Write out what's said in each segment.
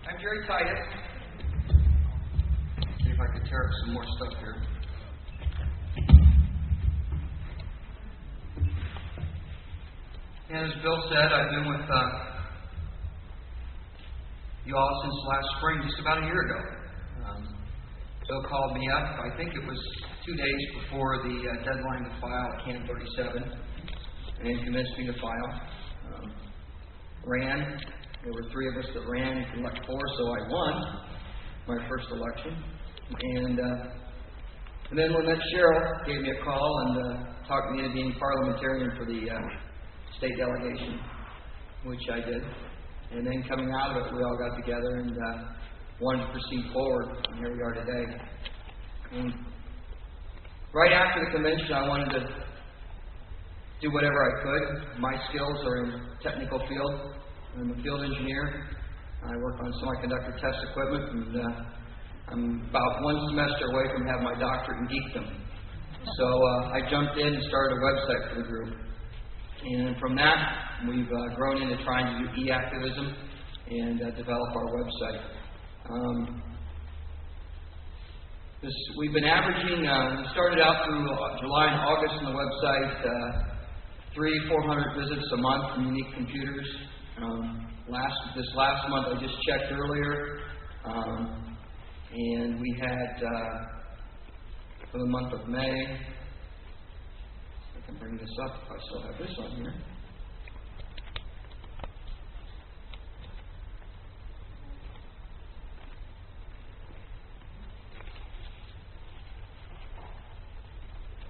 I'm Jerry Titus. See if I could tear up some more stuff here. And as Bill said, I've been with you all since last spring, just about a year ago. Bill called me up, I think it was 2 days before the deadline to file at Can 37, and convinced me to file. Ran. There were 3 of us that ran. You can elect 4, so I won my first election. And then Lynette Sherrill gave me a call and talked me into being parliamentarian for the state delegation, which I did. And then coming out of it, we all got together and wanted to proceed forward, and here we are today. And right after the convention, I wanted to do whatever I could. My skills are in technical field. I'm a field engineer. I work on semiconductor test equipment, and I'm about 1 semester away from having my doctorate in geekdom. So I jumped in and started a website for the group. And from that, we've grown into trying to do e-activism and develop our website. We've been averaging, we started out through July and August on the website, 300-400 visits a month from unique computers. This last month, I just checked earlier, and we had, for the month of May, I can bring this up if I still have this on here.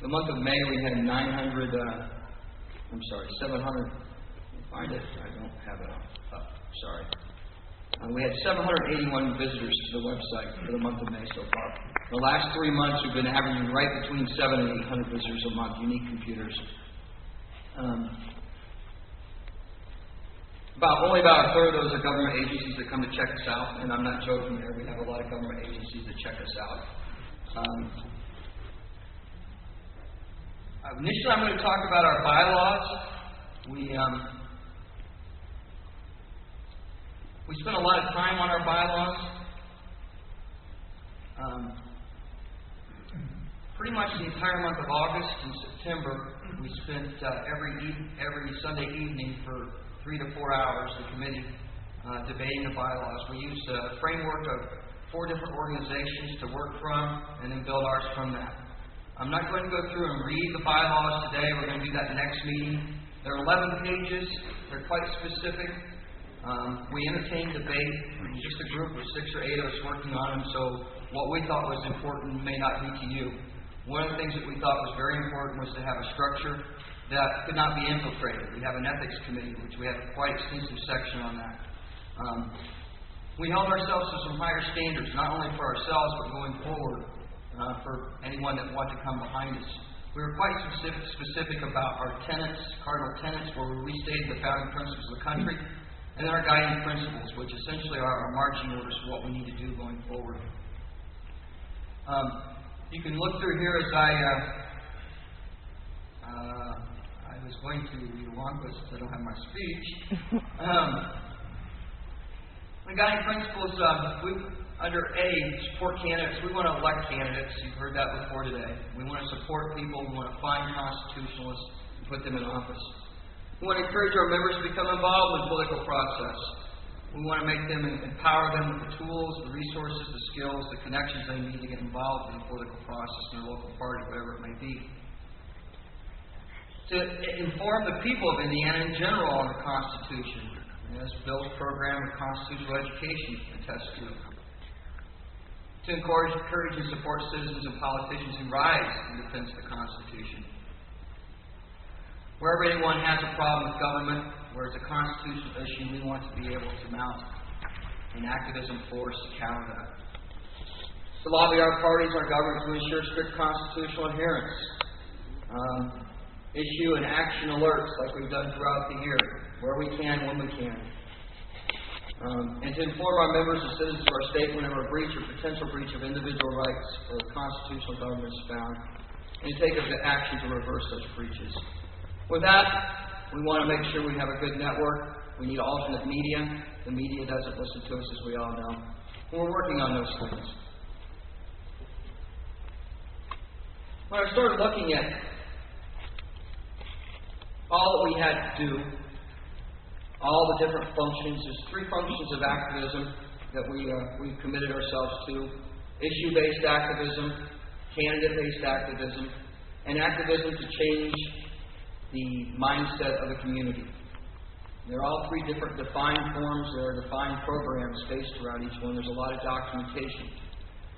The month of May, we had 700. Find it. I don't have it up. Sorry. We had 781 visitors to the website for the month of May so far. The last 3 months, we've been averaging right between 700 and 800 visitors a month, unique computers. Only about a third of those are government agencies that come to check us out, and I'm not joking there. We have a lot of government agencies that check us out. Initially, I'm going to talk about our bylaws. We spent a lot of time on our bylaws. Pretty much the entire month of August and September, we spent every Sunday evening for 3 to 4 hours, the committee, debating the bylaws. We used a framework of 4 different organizations to work from, and then build ours from that. I'm not going to go through and read the bylaws today. We're going to do that next meeting. There are 11 pages. They're quite specific. We entertained debate. Just a group of 6 or 8 of us working on them, so what we thought was important may not be to you. One of the things that we thought was very important was to have a structure that could not be infiltrated. We have an ethics committee, which we have a quite extensive section on that. We held ourselves to some higher standards, not only for ourselves, but going forward for anyone that wanted to come behind us. We were quite specific about our tenets, cardinal tenets, where we restated the founding principles of the country, and then our guiding principles, which essentially are our marching orders for what we need to do going forward. You can look through here as I was going to read along, but since I don't have my speech. The guiding principles, under A, support candidates. We want to elect candidates. You've heard that before today. We want to support people. We want to find constitutionalists and put them in office. We want to encourage our members to become involved in the political process. We want to make them, empower them with the tools, the resources, the skills, the connections they need to get involved in the political process in their local party, whatever it may be. To inform the people of Indiana in general on the Constitution, as Bill's program of constitutional education attests to. To encourage and support citizens and politicians who rise in defense of the Constitution. Wherever anyone has a problem with government, where it's a constitutional issue, we want to be able to mount an activism force to counter that. To lobby our parties, our government, to ensure strict constitutional adherence. Issue and action alerts like we've done throughout the year, where we can, when we can. And to inform our members and citizens of our state whenever a breach or potential breach of individual rights or constitutional government is found. and take action to reverse such breaches. With that, we want to make sure we have a good network. We need alternate media. The media doesn't listen to us, as we all know. And we're working on those things. When I started looking at all that we had to do, all the different functions, there's 3 functions of activism that we've committed ourselves to: issue-based activism, candidate-based activism, and activism to change the mindset of the community. They're all 3 different defined forms. There are defined programs based around each one. There's a lot of documentation.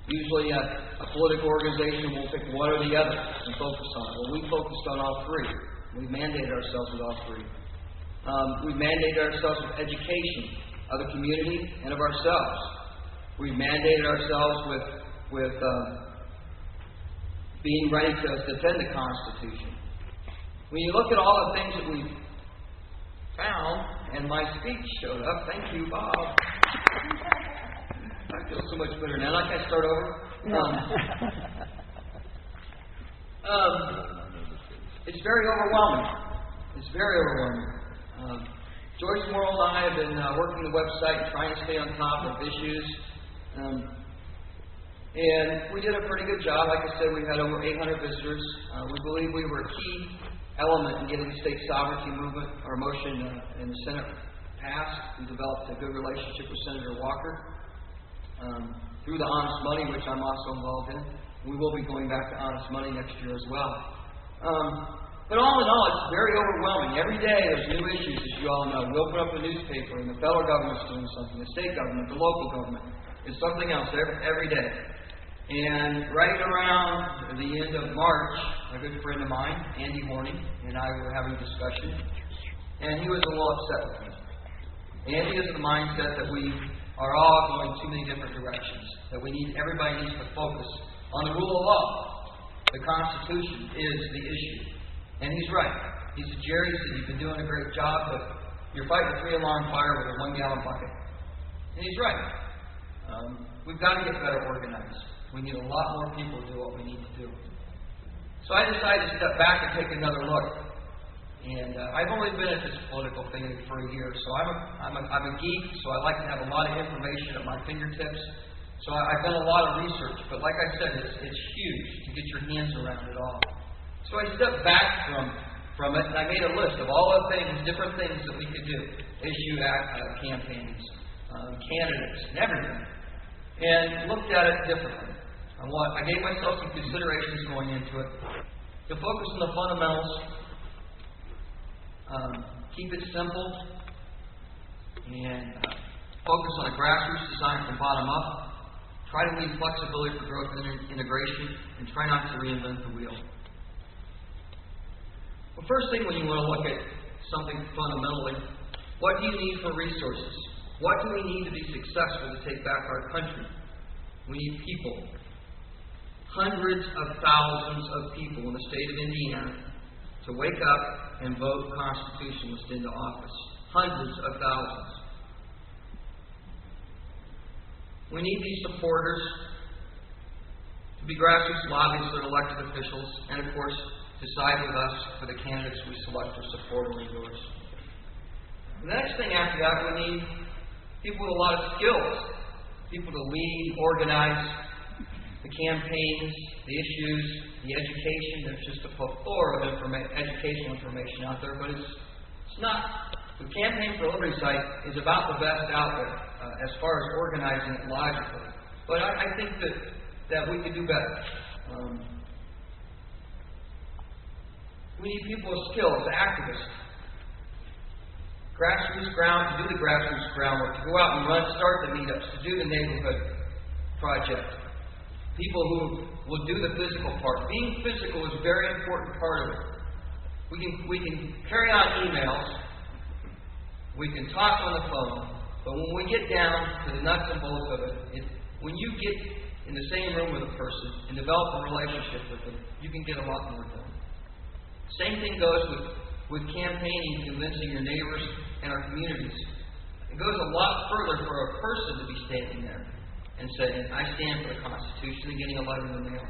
Usually a political organization will pick one or the other and focus on it. Well, we focused on all 3. We mandated ourselves with all 3. We mandated ourselves with education of the community and of ourselves. We mandated ourselves with being ready to defend the Constitution. When you look at all the things that we found, and my speech showed up. Thank you, Bob. I feel so much better now. Can I start over? It's very overwhelming. It's very overwhelming. Joyce Morrill and I have been working the website and trying to stay on top of issues. And we did a pretty good job. Like I said, we had over 800 visitors. We believe we were a key element in getting the state sovereignty movement, our motion in the Senate passed. We developed a good relationship with Senator Walker through the Honest Money, which I'm also involved in. We will be going back to Honest Money next year as well. But all in all, it's very overwhelming. Every day there's new issues, as you all know. We open up a newspaper, and the federal government's doing something, the state government, the local government. It's something else every day. And right around the end of March, a good friend of mine, Andy Horning, and I were having a discussion, and he was a little upset with me. Andy is of the mindset that we are all going too many different directions, that everybody needs to focus on the rule of law. The Constitution is the issue. And he's right. He said, Jerry, you've been doing a great job, but you're fighting a 3-alarm fire with a 1-gallon bucket. And he's right. We've got to get better organized. We need a lot more people to do what we need to do. So I decided to step back and take another look. And I've only been at this political thing for a year, so I'm a geek, so I like to have a lot of information at my fingertips. So I've done a lot of research, but like I said, it's huge to get your hands around it all. So I stepped back from it, and I made a list of all the things, different things that we could do. Issue campaigns, candidates, and everything. And looked at it differently. I gave myself some considerations going into it. To focus on the fundamentals, keep it simple, and focus on a grassroots design from bottom up. Try to leave flexibility for growth and integration, and try not to reinvent the wheel. The first thing when you want to look at something fundamentally, what do you need for resources? What do we need to be successful to take back our country? We need people. Hundreds of thousands of people in the state of Indiana to wake up and vote constitutionalists into office. Hundreds of thousands. We need these supporters to be grassroots lobbyists and elected officials, and of course, to side with us for the candidates we select or support or endorse. The next thing after that, we need people with a lot of skills. People to lead, organize the campaigns, the issues, the education. There's just a plethora of educational information out there, but it's not. The Campaign for Liberty site is about the best out there as far as organizing it logically. But I think that we could do better. We need people with skills, activists. Grassroots ground, to do the grassroots groundwork, to go out and start the meetups, to do the neighborhood project. People who will do the physical part. Being physical is a very important part of it. We can carry on emails, we can talk on the phone, but when we get down to the nuts and bolts of it, when you get in the same room with a person and develop a relationship with them, you can get a lot more done. Same thing goes with campaigning, convincing your neighbors and our communities. It goes a lot further for a person to be standing there and saying, I stand for the Constitution, and getting a letter in the mail.